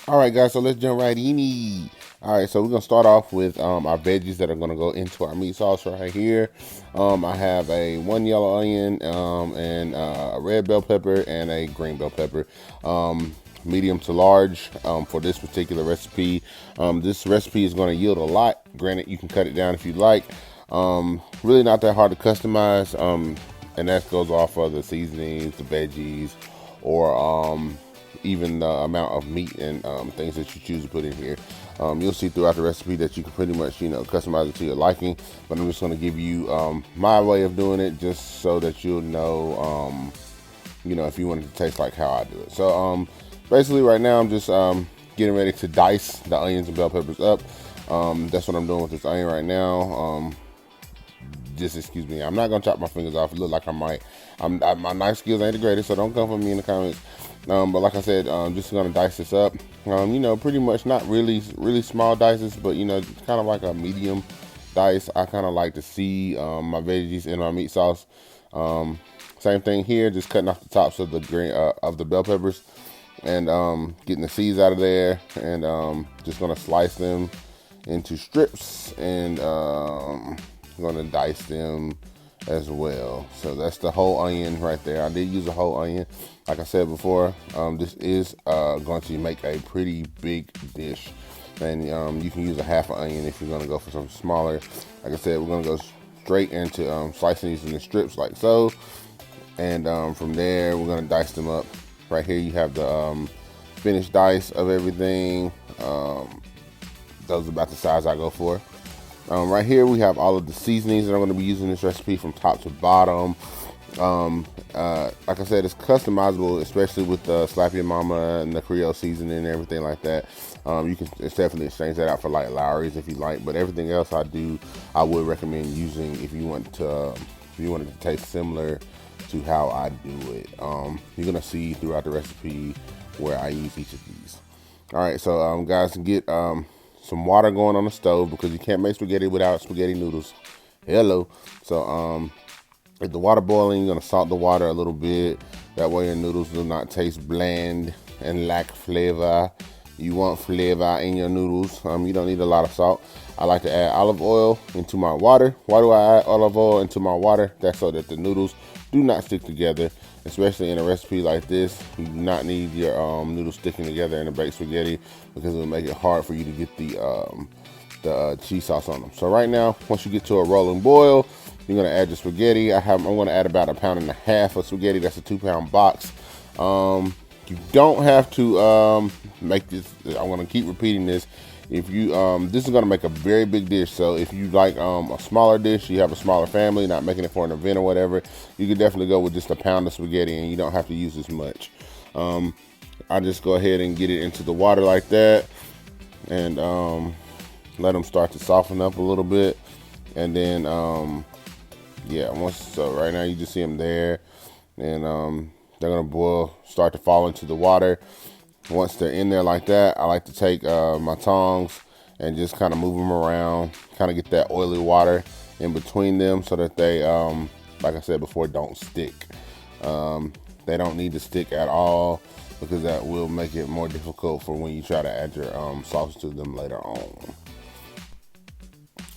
All right, guys, so let's jump right in. All right, so we're gonna start off with our veggies that are gonna go into our meat sauce right here. I have a one yellow onion, and a red bell pepper and a green bell pepper, medium to large, for this particular recipe. This recipe is gonna yield a lot. Granted, you can cut it down if you'd like. Really not that hard to customize, and that goes off of the seasonings, the veggies, or even the amount of meat and things that you choose to put in here. You'll see throughout the recipe that you can pretty much, customize it to your liking. But I'm just going to give you my way of doing it, just so that you'll know, if you want it to taste like how I do it. So basically, right now I'm just getting ready to dice the onions and bell peppers up. That's what I'm doing with this onion right now. Just excuse me. I'm not gonna chop my fingers off. It look like I might. My knife skills ain't the greatest, so don't come for me in the comments. But like I said, just gonna dice this up. Pretty much not really small dices, but kind of like a medium dice. I kind of like to see my veggies in my meat sauce. Same thing here, just cutting off the tops of the green of the bell peppers and getting the seeds out of there, and just gonna slice them into strips and gonna dice them as well. So that's the whole onion right there. I did use a whole onion. Like I said before, this is going to make a pretty big dish, and you can use a half an onion if you're gonna go for something smaller. Like I said, we're gonna go straight into slicing these into strips like so, and from there we're gonna dice them up. Right here you have the finished dice of everything. Those are about the size I go for. Right here we have all of the seasonings that I'm going to be using in this recipe from top to bottom. Like I said, it's customizable, especially with the Slap Your Mama and the Creole seasoning and everything like that. You can definitely exchange that out for like Lowry's if you like, but everything else I would recommend using if you want to, if you want it to taste similar to how I do it. You're gonna see throughout the recipe where I use each of these. All right, so guys, get some water going on the stove, because you can't make spaghetti without spaghetti noodles. Hello. So with the water boiling, you're gonna salt the water a little bit. That way your noodles do not taste bland and lack flavor. You want flavor in your noodles. You don't need a lot of salt. I like to add olive oil into my water. Why do I add olive oil into my water? That's so that the noodles do not stick together, especially in a recipe like this. You do not need your noodles sticking together in a baked spaghetti, because it will make it hard for you to get the cheese sauce on them. So right now, once you get to a rolling boil, you're gonna add your spaghetti. I'm gonna add about 1.5 pounds of spaghetti. That's a 2-pound box. You don't have to make this. I'm gonna keep repeating this. If you this is gonna make a very big dish. So if you like a smaller dish, you have a smaller family, not making it for an event or whatever, you can definitely go with just 1 pound of spaghetti, and you don't have to use as much. I just go ahead and get it into the water like that, and let them start to soften up a little bit, and then yeah, so right now you just see them there, and they're gonna boil, start to fall into the water. Once they're in there like that, I like to take my tongs and just kind of move them around, kind of get that oily water in between them, so that they, like I said before, don't stick. They don't need to stick at all, because that will make it more difficult for when you try to add your sauce to them later on.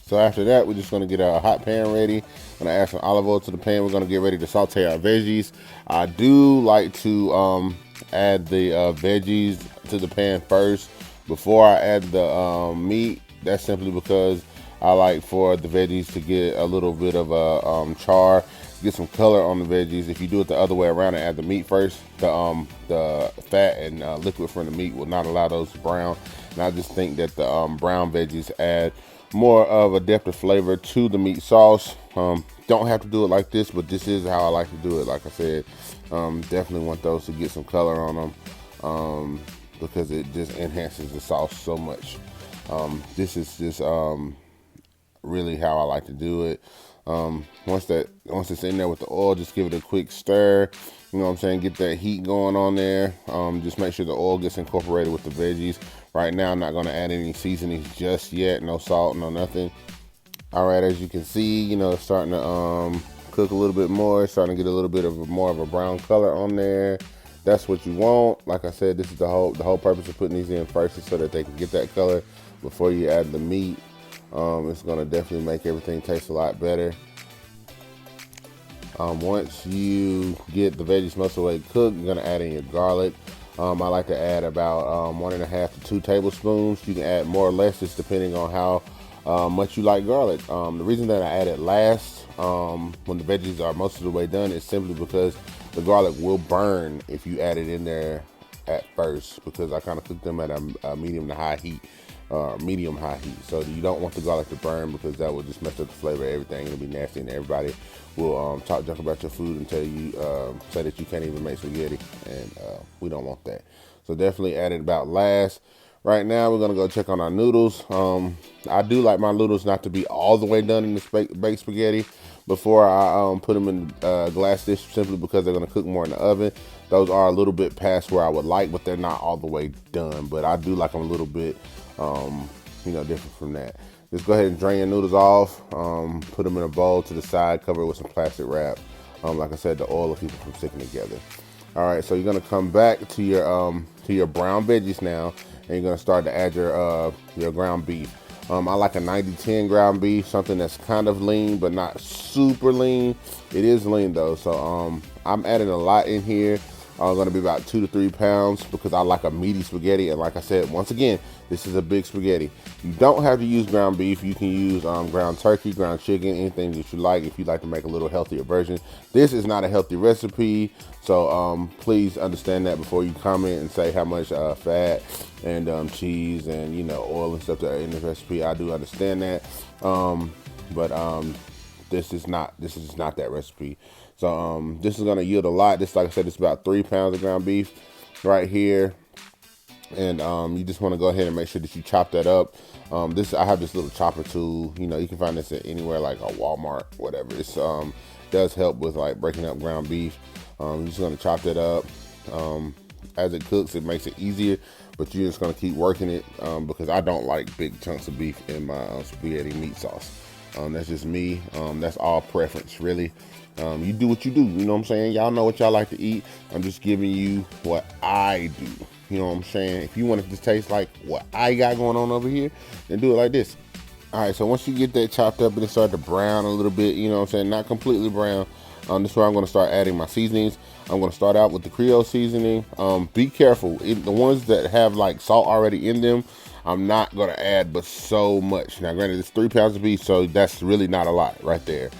So after that, we're just gonna get a hot pan ready. I'm gonna add some olive oil to the pan. We're gonna get ready to saute our veggies. I do like to add the veggies to the pan first before I add the meat. That's simply because I like for the veggies to get a little bit of a char, get some color on the veggies. If you do it the other way around and add the meat first, the fat and liquid from the meat will not allow those to brown. And I just think that the brown veggies add more of a depth of flavor to the meat sauce. Don't have to do it like this, but this is how I like to do it. Like I said, definitely want those to get some color on them, because it just enhances the sauce so much. This is just really how I like to do it. Once it's in there with the oil, just give it a quick stir. You know what I'm saying? Get that heat going on there. Just make sure the oil gets incorporated with the veggies. Right now, I'm not going to add any seasonings just yet. No salt, no nothing. All right, as you can see, it's starting to cook a little bit more. It's starting to get a little bit of more of a brown color on there. that's what you want. Like I said, this is the whole purpose of putting these in first is so that they can get that color before you add the meat. It's gonna definitely make everything taste a lot better. Once you get the veggies most of the way cooked, you're gonna add in your garlic. I like to add about 1.5 to 2 tablespoons. You can add more or less, just depending on how much you like garlic. The reason that I add it last, when the veggies are most of the way done, is simply because the garlic will burn if you add it in there at first, because I kind of cook them at a medium to high heat. Medium high heat, so you don't want the garlic to burn, because that will just mess up the flavor of everything. It'll be nasty, and everybody will talk junk about your food and tell you, say that you can't even make spaghetti, and we don't want that. So definitely add it about last. Right now we're gonna go check on our noodles. I do like my noodles not to be all the way done in the baked spaghetti before I put them in a glass dish, simply because they're gonna cook more in the oven. Those are a little bit past where I would like, but they're not all the way done. But I do like them a little bit different from that. Just go ahead and drain your noodles off, put them in a bowl to the side, cover it with some plastic wrap. Like I said, the oil will keep it from sticking together. All right, so you're gonna come back to your brown veggies now, and you're gonna start to add your ground beef. I like a 90-10 ground beef, something that's kind of lean but not super lean. It is lean though, so I'm adding a lot in here. Gonna be about 2 to 3 pounds, because I like a meaty spaghetti. And like I said, once again, this is a big spaghetti. You don't have to use ground beef. You can use ground turkey, ground chicken, anything that you like, if you like to make a little healthier version. This is not a healthy recipe, so please understand that before you comment and say how much fat and cheese and oil and stuff that are in this recipe. I do understand that, but this is not that recipe. So this is gonna yield a lot. This, like I said, it's about 3 pounds of ground beef right here. And you just want to go ahead and make sure that you chop that up. I have this little chopper tool. You can find this at anywhere, like a Walmart, whatever. It's does help with like breaking up ground beef. You're just gonna chop that up. As it cooks, it makes it easier, but you're just gonna keep working it, because I don't like big chunks of beef in my spaghetti meat sauce. That's just me. That's all preference, really. You do what you do, you know what I'm saying? Y'all know what y'all like to eat. I'm just giving you what I do, you know what I'm saying? If you want it to taste like what I got going on over here, then do it like this. All right, so once you get that chopped up and it starts to brown a little bit, you know what I'm saying? Not completely brown. This is where I'm gonna start adding my seasonings. I'm gonna start out with the Creole seasoning. Be careful, the ones that have like salt already in them, I'm not gonna add but so much. Now granted, it's 3 pounds of beef, so that's really not a lot right there.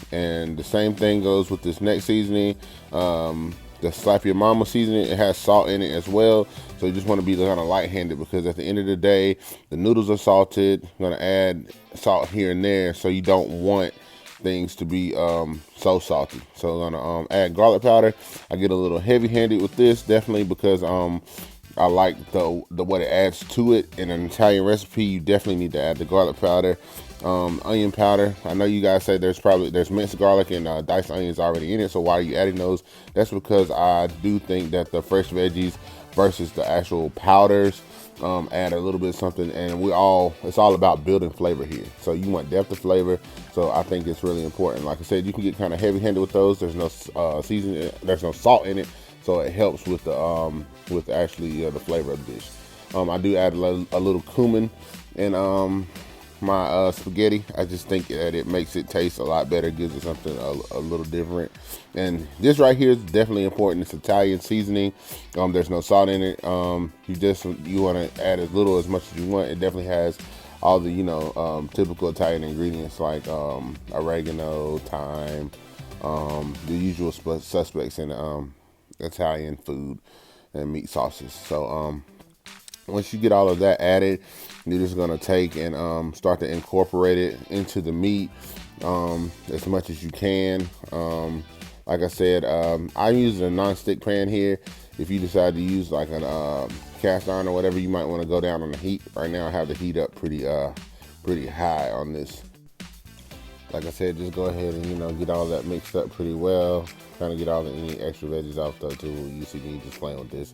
And the same thing goes with this next seasoning, the Slap Your Mama seasoning. It has salt in it as well, so you just want to be kind of light-handed, because at the end of the day, the noodles are salted. You're gonna add salt here and there, so you don't want things to be so salty. So I'm gonna add garlic powder. I get a little heavy-handed with this, definitely, because I like the what it adds to it. In an Italian recipe, you definitely need to add the garlic powder. Onion powder. I know you guys say there's minced garlic and diced onions already in it, so why are you adding those? That's because I do think that the fresh veggies versus the actual powders add a little bit of something, and it's all about building flavor here. So you want depth of flavor, so I think it's really important. Like I said, you can get kind of heavy-handed with those. There's no seasoning, there's no salt in it, so it helps with the actually the flavor of the dish. I do add a little cumin in my spaghetti. I just think that it makes it taste a lot better, gives it something a little different. And this right here is definitely important. It's Italian seasoning. There's no salt in it. You want to add as little as much as you want. It definitely has all the typical Italian ingredients like oregano, thyme, the usual suspects in Italian food and meat sauces. So once you get all of that added, you're just gonna take and start to incorporate it into the meat as much as you can. Like I said, I'm using a non-stick pan here. If you decide to use like a cast iron or whatever, you might want to go down on the heat. Right now I have the heat up pretty high on this. Like I said, just go ahead and get all that mixed up pretty well. Kind of get any extra veggies off though too. You see me just playing with this.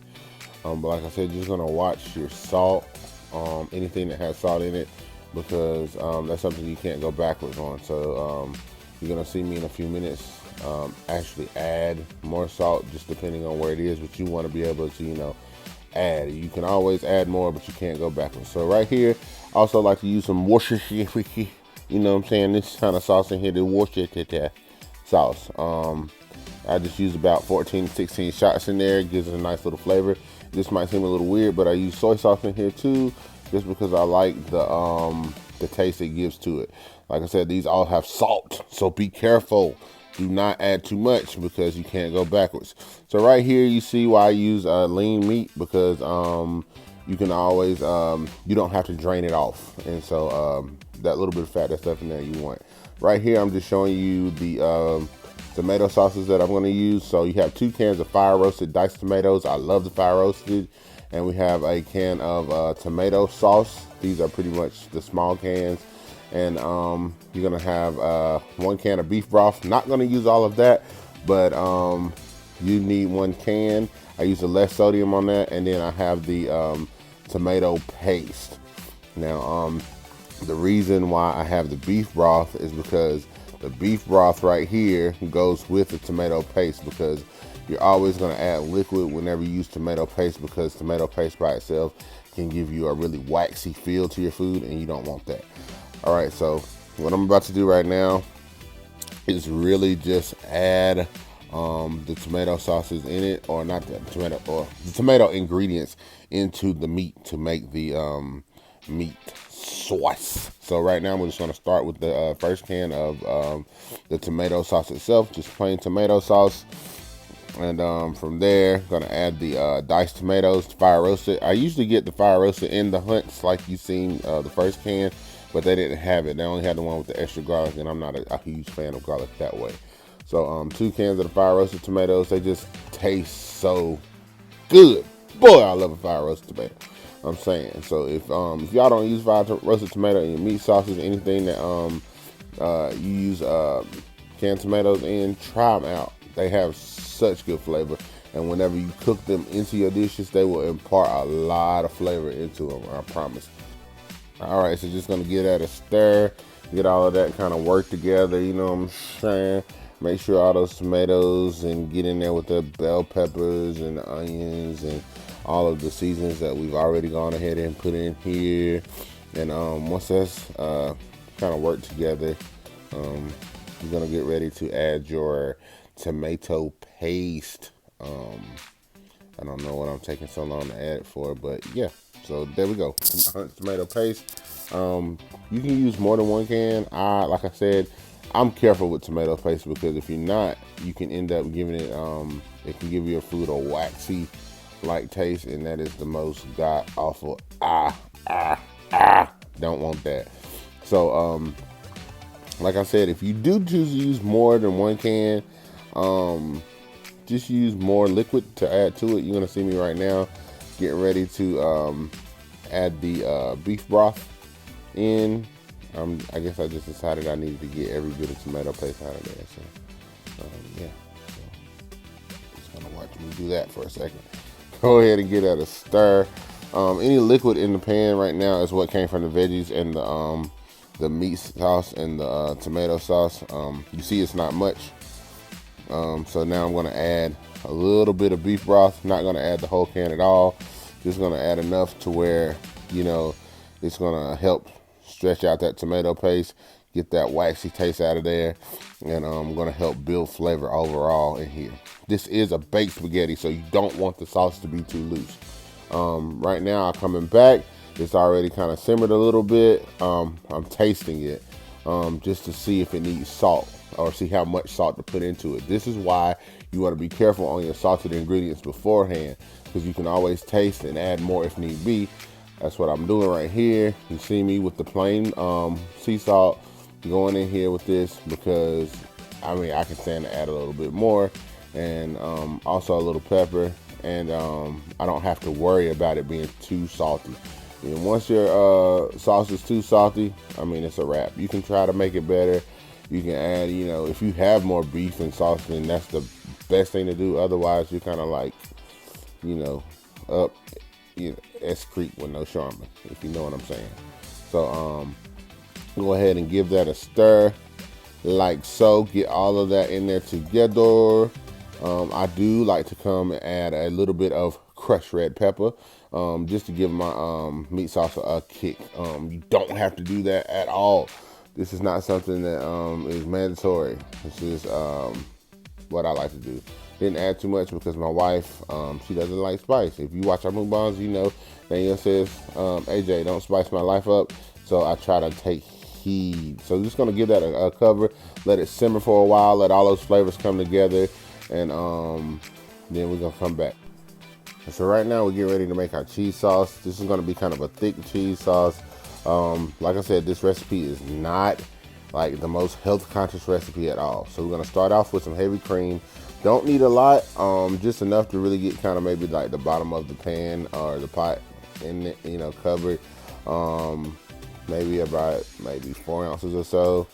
But like I said, you're just gonna watch your salt, anything that has salt in it, because that's something you can't go backwards on. So you're gonna see me in a few minutes actually add more salt, just depending on where it is, but you want to be able to, add. You can always add more, but you can't go backwards. So right here, I also like to use some Worcestershire, you know what I'm saying, this kind of sauce in here, the Worcestershire sauce. I just use about 14 to 16 shots in there. It gives it a nice little flavor. This might seem a little weird, but I use soy sauce in here too, just because I like the taste it gives to it. Like I said, these all have salt, so be careful. Do not add too much because you can't go backwards. So right here, you see why I use lean meat, because you can always, you don't have to drain it off. And so that little bit of fat that's left in there you want. Right here, I'm just showing you the tomato sauces that I'm going to use. So you have 2 cans of fire roasted diced tomatoes. I love the fire roasted. And we have a can of tomato sauce. These are pretty much the small cans. And you're going to have 1 can of beef broth. Not going to use all of that, but you need 1 can. I use the less sodium on that. And then I have the tomato paste. Now, the reason why I have the beef broth is because the beef broth right here goes with the tomato paste, because you're always going to add liquid whenever you use tomato paste, because tomato paste by itself can give you a really waxy feel to your food, and you don't want that. All right, so what I'm about to do right now is really just add the tomato sauces in it, or not the tomato, or the tomato ingredients into the meat to make the meat sauce. So right now we're just going to start with the first can of the tomato sauce itself, just plain tomato sauce. And from there, gonna add the diced tomatoes, fire roasted. I usually get the fire roasted in the Hunts, like you seen the first can, but they didn't have it. They only had the one with the extra garlic, and I'm not a huge fan of garlic that way. So 2 cans of the fire roasted tomatoes. They just taste so good. Boy, I love a fire roasted tomato. I'm saying. So if y'all don't use fire roasted tomato in your meat sauces, anything that you use canned tomatoes in, try them out. They have such good flavor, and whenever you cook them into your dishes, they will impart a lot of flavor into them, I promise. All right, so just gonna give that a stir, get all of that kind of work together, you know what I'm saying? Make sure all those tomatoes and get in there with the bell peppers and the onions and all of the seasonings that we've already gone ahead and put in here. And once that's kind of worked together, you're gonna get ready to add your tomato paste. I don't know what I'm taking so long to add it for, but yeah. So there we go, tomato paste. You can use more than 1 can. Like I said, I'm careful with tomato paste, because if you're not, you can end up giving it, it can give your food a waxy like taste, and that is the most god awful. Don't want that. So like I said, if you do choose to use more than 1 can, just use more liquid to add to it. You're gonna see me right now getting ready to add the beef broth in. I guess I just decided I needed to get every bit of tomato paste out of there. So yeah, so just gonna watch me do that for a second. Go ahead and get that a stir. Any liquid in the pan right now is what came from the veggies and the meat sauce and the tomato sauce. You see it's not much. So now I'm going to add a little bit of beef broth. Not going to add the whole can at all. Just going to add enough to where, it's going to help stretch out that tomato paste, get that waxy taste out of there, and I'm going to help build flavor overall in here. This is a baked spaghetti, so you don't want the sauce to be too loose. Right now, I'm coming back. It's already kind of simmered a little bit. I'm tasting it just to see if it needs salt, or see how much salt to put into it. This is why you want to be careful on your salted ingredients beforehand, because you can always taste and add more if need be. That's what I'm doing right here. You see me with the plain sea salt going in here with this, because I can stand to add a little bit more, and also a little pepper, and I don't have to worry about it being too salty. And once your sauce is too salty, it's a wrap. You can try to make it better. You can add, if you have more beef and sauce, then that's the best thing to do. Otherwise, you're kind of like, up, S Creek with no Charmin, if you know what I'm saying. So go ahead and give that a stir. like so. Get all of that in there together. I do like to come and add a little bit of crushed red pepper, just to give my meat sauce a kick. You don't have to do that at all. This is not something that is mandatory. This is what I like to do. Didn't add too much because my wife, she doesn't like spice. If you watch our mukbangs, you know Danielle says, AJ, don't spice my life up. So I try to take heed. So just gonna give that a cover, let it simmer for a while, let all those flavors come together, and then we're gonna come back. So right now we're getting ready to make our cheese sauce. This is gonna be kind of a thick cheese sauce. Like I said, this recipe is not like the most health conscious recipe at all. So we're gonna start off with some heavy cream. Don't need a lot, just enough to really get kind of maybe like the bottom of the pan or the pot in it, you know, covered. Maybe about 4 ounces or so.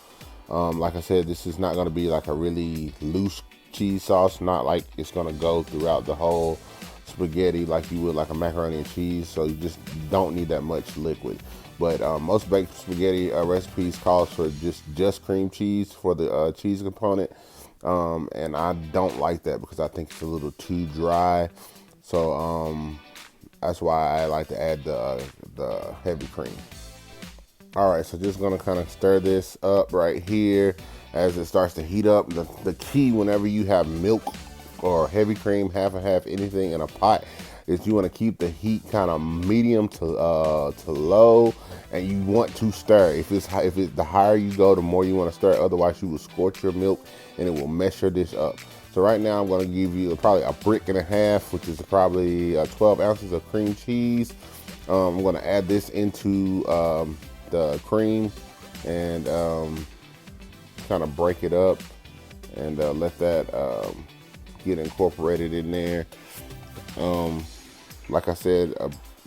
Like I said, this is not gonna be like a really loose cheese sauce, not like it's gonna go throughout the whole spaghetti like you would like a macaroni and cheese, so you just don't need that much liquid. But most baked spaghetti recipes calls for just cream cheese for the cheese component, and I don't like that because I think it's a little too dry. So that's why I like to add the heavy cream. All right, so just gonna kind of stir this up right here as it starts to heat up. The key whenever you have milk or heavy cream, half and half, anything in a pot, is you want to keep the heat kind of medium to low, and you want to stir. If the higher you go, the more you want to stir. Otherwise, you will scorch your milk and it will mess your dish up. So right now, I'm going to give you probably a brick and a half, which is probably 12 ounces of cream cheese. I'm going to add this into the cream and kind of break it up and let that get incorporated in there. Like I said,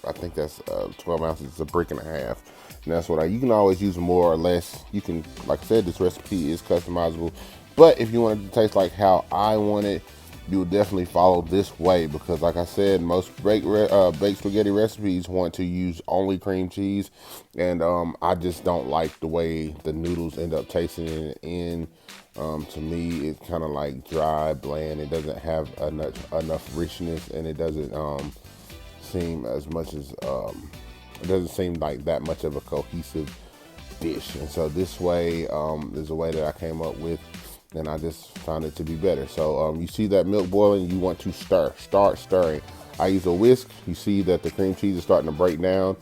I think that's 12 ounces. It's a brick and a half, and that's what you can always use more or less. You can, like I said, this recipe is customizable, but if you want it to taste like how I want it, you will definitely follow this way, because like I said, most baked spaghetti recipes want to use only cream cheese, and I just don't like the way the noodles end up tasting in. To me, it's kind of like dry, bland. It doesn't have enough richness, and it doesn't seem as much as it doesn't seem like that much of a cohesive dish. And so this way is a way that I came up with, and I just found it to be better. So you see that milk boiling, you want to start stirring. I use a whisk. You see that the cream cheese is starting to break down.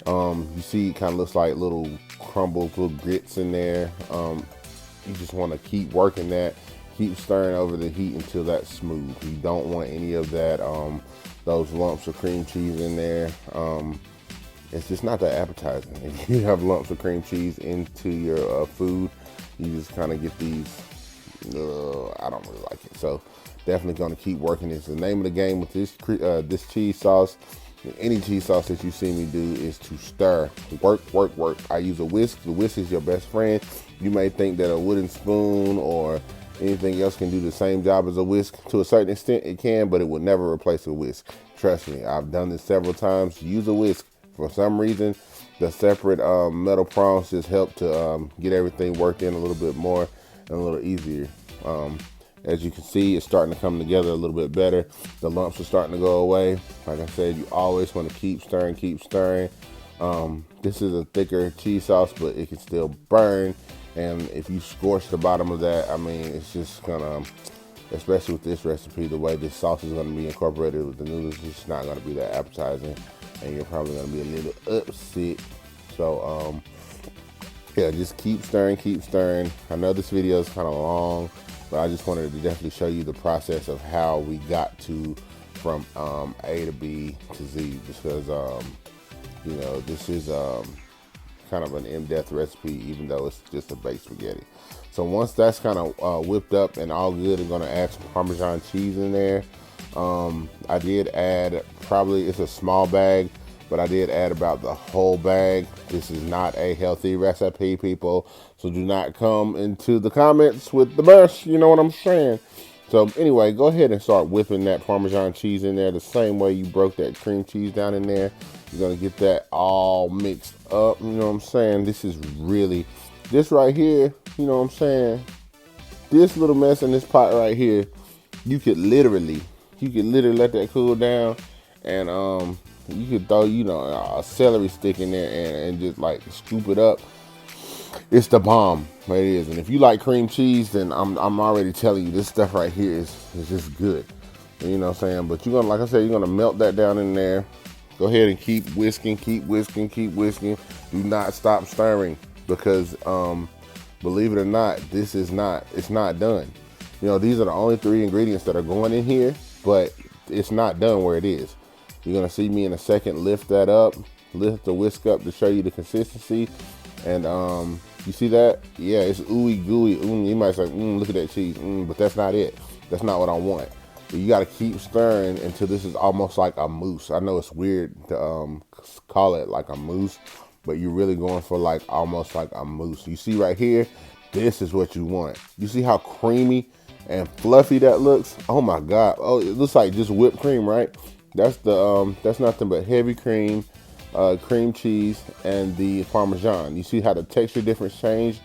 You see it kind of looks like little crumbles, little grits in there. You just want to keep working that, keep stirring over the heat until that's smooth. You don't want any of that, those lumps of cream cheese in there. It's just not that appetizing. If you have lumps of cream cheese into your food, you just kind of get these, I don't really like it. So definitely going to keep working this. The name of the game with this cheese sauce, any cheese sauce that you see me do, is to stir, work. I use a whisk. The whisk is your best friend. You may think that a wooden spoon or anything else can do the same job as a whisk. To a certain extent, it can, but it will never replace a whisk. Trust me, I've done this several times. Use a whisk. For some reason, the separate metal prongs just help to get everything worked in a little bit more and a little easier. As you can see, it's starting to come together a little bit better. The lumps are starting to go away. Like I said, you always want to keep stirring. This is a thicker cheese sauce, but it can still burn. And if you scorch the bottom of that, I mean, it's just gonna, especially with this recipe, the way this sauce is gonna be incorporated with the noodles, it's just not gonna be that appetizing, and you're probably gonna be a little upset. So, yeah, just keep stirring. I know this video is kind of long, but I just wanted to definitely show you the process of how we got from A to B to Z, because you know, this is kind of an in-depth recipe, even though it's just a baked spaghetti. So once that's kind of whipped up and all good, I'm gonna add some Parmesan cheese in there. I did add, probably, it's a small bag, but I did add about the whole bag. This is not a healthy recipe, people, so do not come into the comments with the mess, you know what I'm saying? So anyway, go ahead and start whipping that Parmesan cheese in there the same way you broke that cream cheese down in there. You're gonna get that all mixed up, you know what I'm saying? This is really this right here, you know what I'm saying? This little mess in this pot right here, you could literally let that cool down, and you could throw, you know, a celery stick in there and just like scoop it up. It's the bomb. It is. And if you like cream cheese, then I'm already telling you, this stuff right here is just good. You know what I'm saying? But you're gonna, like I said, you're gonna melt that down in there. Go ahead and keep whisking, keep whisking, keep whisking. Do not stop stirring, because believe it or not, it's not done. You know, these are the only 3 ingredients that are going in here, but it's not done where it is. You're gonna see me in a second lift that up, lift the whisk up to show you the consistency. And you see that? Yeah, it's ooey gooey. You might say, look at that cheese. But that's not it. That's not what I want. You got to keep stirring until this is almost like a mousse. I know it's weird to call it like a mousse, but you're really going for like almost like a mousse. You see right here, this is what you want. You see how creamy and fluffy that looks? Oh my God. Oh, it looks like just whipped cream, right? That's the that's nothing but heavy cream, cream cheese, and the parmesan. You see how the texture difference change?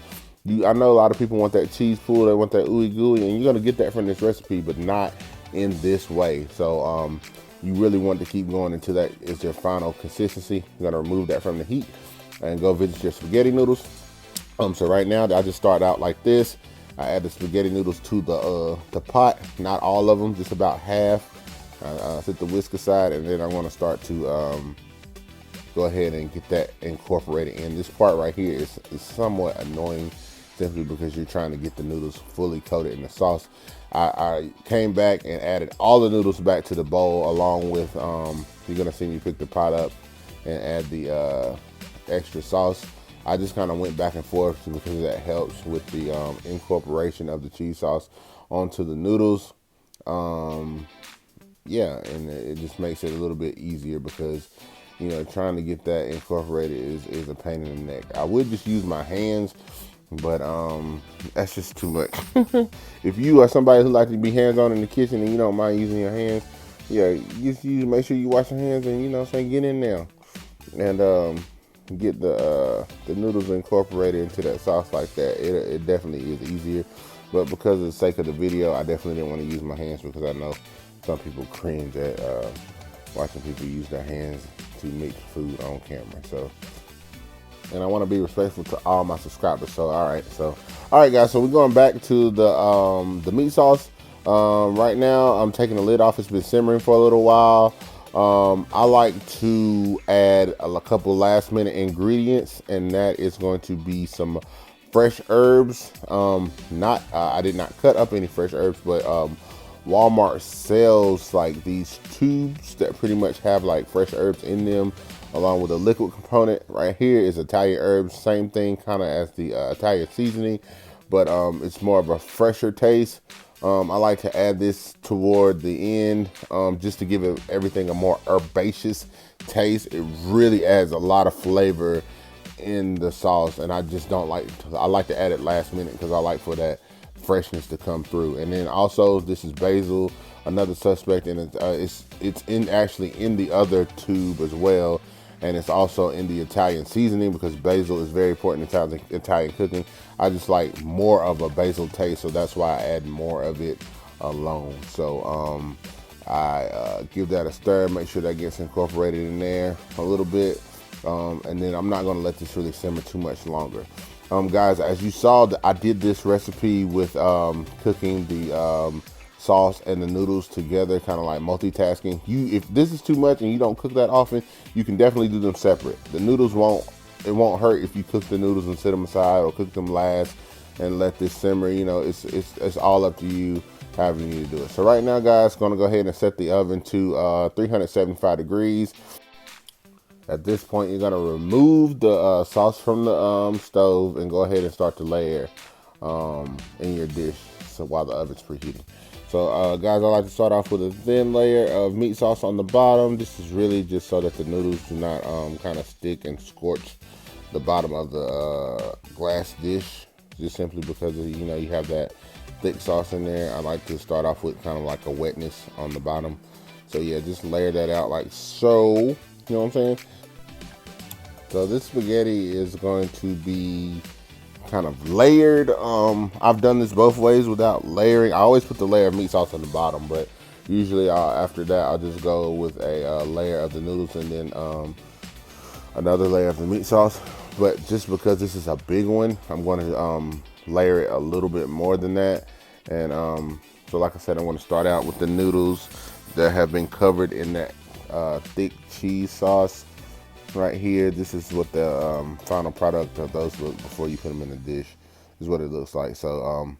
I know a lot of people want that cheese pool, they want that ooey gooey, and you're gonna get that from this recipe, but not in this way. So you really want to keep going until that is your final consistency. You're gonna remove that from the heat and go visit your spaghetti noodles. So right now I just start out like this. I add the spaghetti noodles to the pot, not all of them, just about half. Set the whisk aside, and then I want to start to go ahead and get that incorporated in. This part right here is somewhat annoying, simply because you're trying to get the noodles fully coated in the sauce. I came back and added all the noodles back to the bowl, along with, you're gonna see me pick the pot up and add the extra sauce. I just kind of went back and forth because that helps with the incorporation of the cheese sauce onto the noodles. Yeah, and it just makes it a little bit easier, because you know, trying to get that incorporated is a pain in the neck. I would just use my hands, but that's just too much. If you are somebody who likes to be hands-on in the kitchen and you don't mind using your hands, yeah, just make sure you wash your hands, and you know what I'm saying, get in there and get the noodles incorporated into that sauce like that. It definitely is easier, but because of the sake of the video, I definitely didn't want to use my hands, because I know some people cringe at watching people use their hands to make food on camera. So, and I want to be respectful to all my subscribers. So all right guys, so we're going back to the meat sauce. Right now I'm taking the lid off. It's been simmering for a little while. I like to add a couple last minute ingredients, and that is going to be some fresh herbs. I did not cut up any fresh herbs, but Walmart sells like these tubes that pretty much have like fresh herbs in them, along with a liquid component. Right here is Italian herbs, same thing kind of as the Italian seasoning, but it's more of a fresher taste. I like to add this toward the end, just to give everything a more herbaceous taste. It really adds a lot of flavor in the sauce, and I just don't like I like to add it last minute, because I like for that freshness to come through. And then also, this is basil, another suspect, and it's actually in the other tube as well, and it's also in the Italian seasoning, because basil is very important in Italian cooking. I just like more of a basil taste, so that's why I add more of it alone. So I give that a stir, make sure that gets incorporated in there a little bit, and then I'm not going to let this really simmer too much longer. Guys, as you saw, I did this recipe with cooking the sauce and the noodles together, kind of like multitasking. If this is too much and you don't cook that often, you can definitely do them separate. The noodles won't hurt if you cook the noodles and set them aside, or cook them last and let this simmer. You know, it's all up to you, however you need to do it. So right now, guys, gonna go ahead and set the oven to 375 degrees. At this point, you're gonna remove the sauce from the stove and go ahead and start to layer in your dish, so while the oven's preheating. So guys, I like to start off with a thin layer of meat sauce on the bottom. This is really just so that the noodles do not kind of stick and scorch the bottom of the glass dish, just simply because of, you know, you have that thick sauce in there. I like to start off with kind of like a wetness on the bottom. So yeah, just layer that out like so. You know what I'm saying? So this spaghetti is going to be kind of layered. I've done this both ways without layering. I always put the layer of meat sauce on the bottom, but usually after that I'll just go with a layer of the noodles and then another layer of the meat sauce. But just because this is a big one, I'm going to layer it a little bit more than that. And so like I said, I'm going to start out with the noodles that have been covered in that thick cheese sauce right here. This is what the final product of those look before you put them in the dish. This is what it looks like. So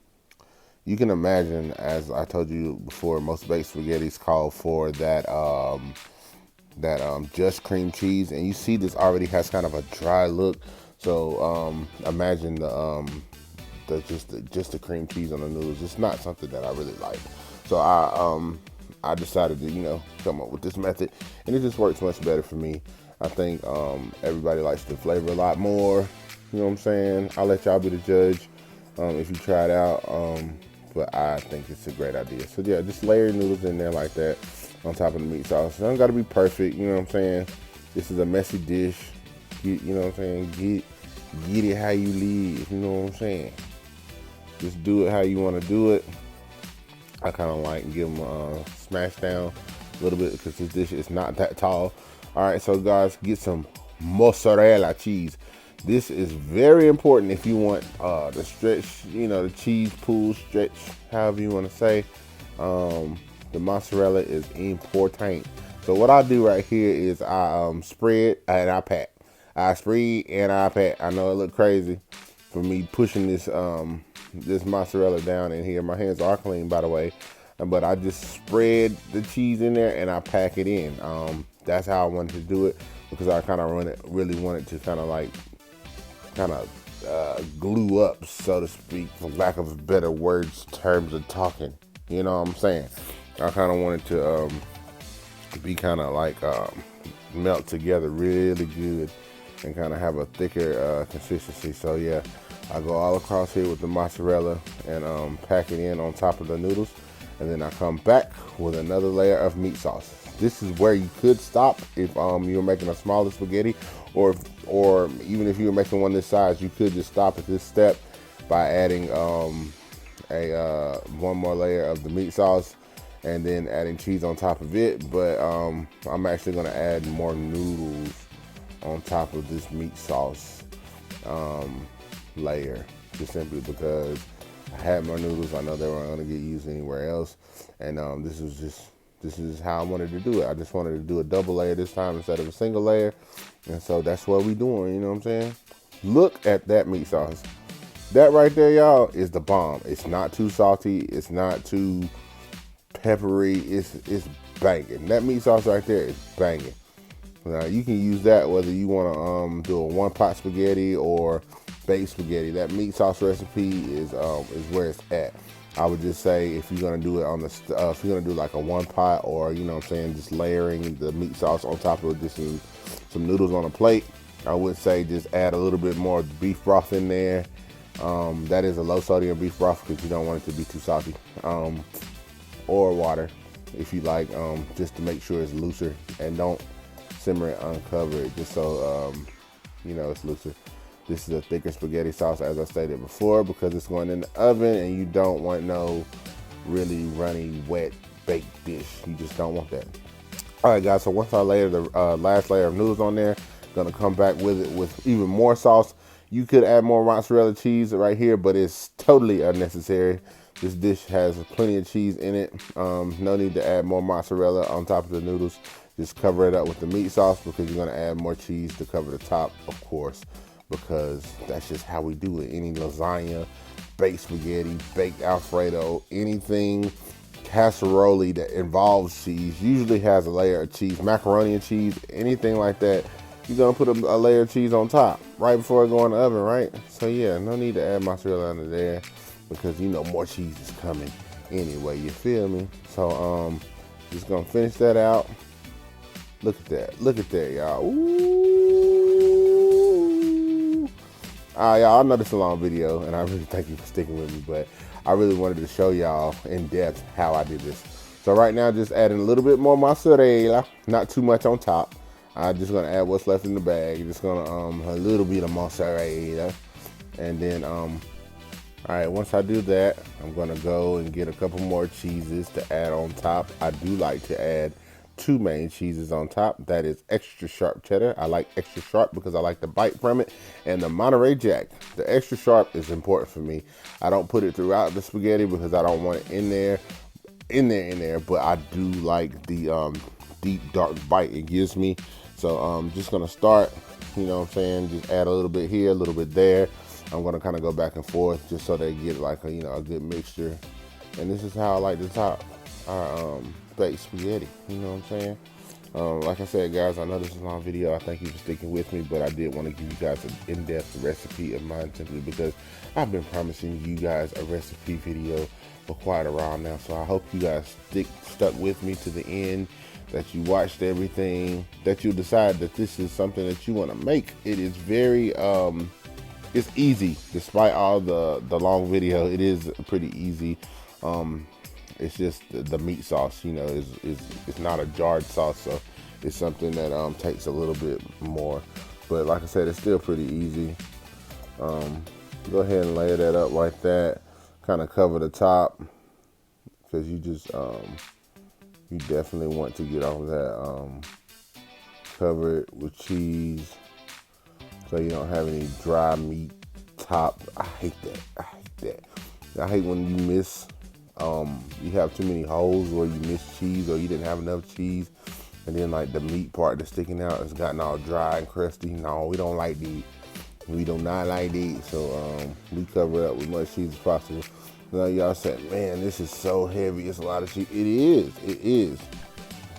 you can imagine, as I told you before, most baked spaghettis call for that just cream cheese, and you see this already has kind of a dry look. So imagine just the cream cheese on the noodles. It's not something that I really like. So I decided to come up with this method, and it just works much better for me. I think everybody likes the flavor a lot more. You know what I'm saying? I'll let y'all be the judge if you try it out. But I think it's a great idea. So yeah, just layer noodles in there like that on top of the meat sauce. It don't gotta be perfect, you know what I'm saying? This is a messy dish. You know what I'm saying? Get it how you live, you know what I'm saying? Just do it how you want to do it. I kind of like give them a smash down a little bit because this dish is not that tall. All right, so guys, get some mozzarella cheese. This is very important if you want the stretch, the cheese pool stretch, however you want to say. The mozzarella is important. So what I do right here is I spread and I pack. I spread and I pack. I know it look crazy for me pushing this this mozzarella down in here. My hands are clean, by the way, but I just spread the cheese in there and I pack it in. That's how I wanted to do it because I kind of really wanted to kind of glue up, so to speak, for lack of better words, terms of talking. You know what I'm saying? I kind of wanted to be kind of like melt together really good and kind of have a thicker consistency. So yeah, I go all across here with the mozzarella and pack it in on top of the noodles, and then I come back with another layer of meat sauce. This is where you could stop if you're making a smaller spaghetti, or even if you were making one this size, you could just stop at this step by adding one more layer of the meat sauce and then adding cheese on top of it. But I'm actually going to add more noodles on top of this meat sauce layer, just simply because I had more noodles. I know they weren't going to get used anywhere else, and this is how I wanted to do it. I just wanted to do a double layer this time instead of a single layer. And so that's what we doing, you know what I'm saying? Look at that meat sauce. That right there, y'all, is the bomb. It's not too salty. It's not too peppery. It's banging. That meat sauce right there is banging. Now, you can use that whether you want to do a one-pot spaghetti or baked spaghetti. That meat sauce recipe is where it's at. I would just say if you're gonna do it on the if you're gonna do like a one pot, or just layering the meat sauce on top of just some noodles on a plate, I would say just add a little bit more beef broth in there. That is a low sodium beef broth because you don't want it to be too salty. Or water if you like, just to make sure it's looser, and don't simmer it uncovered, just so it's looser. This is a thicker spaghetti sauce, as I stated before, because it's going in the oven and you don't want no really runny, wet, baked dish. You just don't want that. All right, guys, so once I layer the last layer of noodles on there, gonna come back with it with even more sauce. You could add more mozzarella cheese right here, but it's totally unnecessary. This dish has plenty of cheese in it. No need to add more mozzarella on top of the noodles. Just cover it up with the meat sauce because you're gonna add more cheese to cover the top, of course, because that's just how we do it. Any lasagna, baked spaghetti, baked Alfredo, anything casserole that involves cheese usually has a layer of cheese. Macaroni and cheese, anything like that, you're gonna put a layer of cheese on top right before it go in the oven, right? So yeah, no need to add mozzarella under there because more cheese is coming anyway, you feel me? So just gonna finish that out. Look at that, y'all. Ooh. Y'all, I know this is a long video, and I really thank you for sticking with me, but I really wanted to show y'all in depth how I did this. So right now, just adding a little bit more mozzarella, not too much on top. I'm just gonna add what's left in the bag. Just gonna a little bit of mozzarella, And then all right, once I do that, I'm gonna go and get a couple more cheeses to add on top. I do like to add 2 main cheeses on top. That is extra sharp cheddar. I like extra sharp because I like the bite from it. And the Monterey Jack. The extra sharp is important for me. I don't put it throughout the spaghetti because I don't want it in there. But I do like the deep dark bite it gives me. So I'm just gonna start, you know what I'm saying, just add a little bit here, a little bit there. I'm gonna kind of go back and forth just so they get like a, you know, a good mixture. And this is how I like to top our baked spaghetti, you know what I'm saying? Like I said, guys, I know this is a long video. I thank you for sticking with me, but I did want to give you guys an in-depth recipe of mine simply because I've been promising you guys a recipe video for quite a while now. So I hope you guys stuck with me to the end, that you watched everything, that you decide that this is something that you want to make. It is very it's easy, despite all the long video. It is pretty easy. It's just the meat sauce, you know, it's not a jarred sauce, so it's something that takes a little bit more. But like I said, it's still pretty easy. Go ahead and layer that up like that. Kind of cover the top because you just you definitely want to get all that. Cover it with cheese so you don't have any dry meat top. I hate that. I hate when you miss. You have too many holes where you miss cheese or you didn't have enough cheese, and then like the meat part that's sticking out has gotten all dry and crusty. No, we don't like these. We do not like these. So we cover it up with much cheese as possible. Now y'all said, man, this is so heavy. It's a lot of cheese. It is.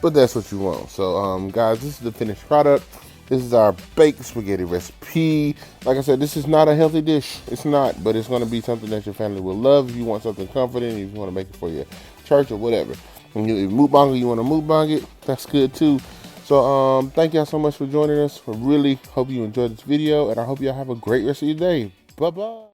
But that's what you want. So guys, this is the finished product. This is our baked spaghetti recipe. Like I said, this is not a healthy dish. It's not, but it's gonna be something that your family will love. If you want something comforting, if you wanna make it for your church or whatever. And if mukbang, you wanna mukbang it, that's good too. So thank y'all so much for joining us. I really hope you enjoyed this video, and I hope y'all have a great rest of your day. Bye-bye.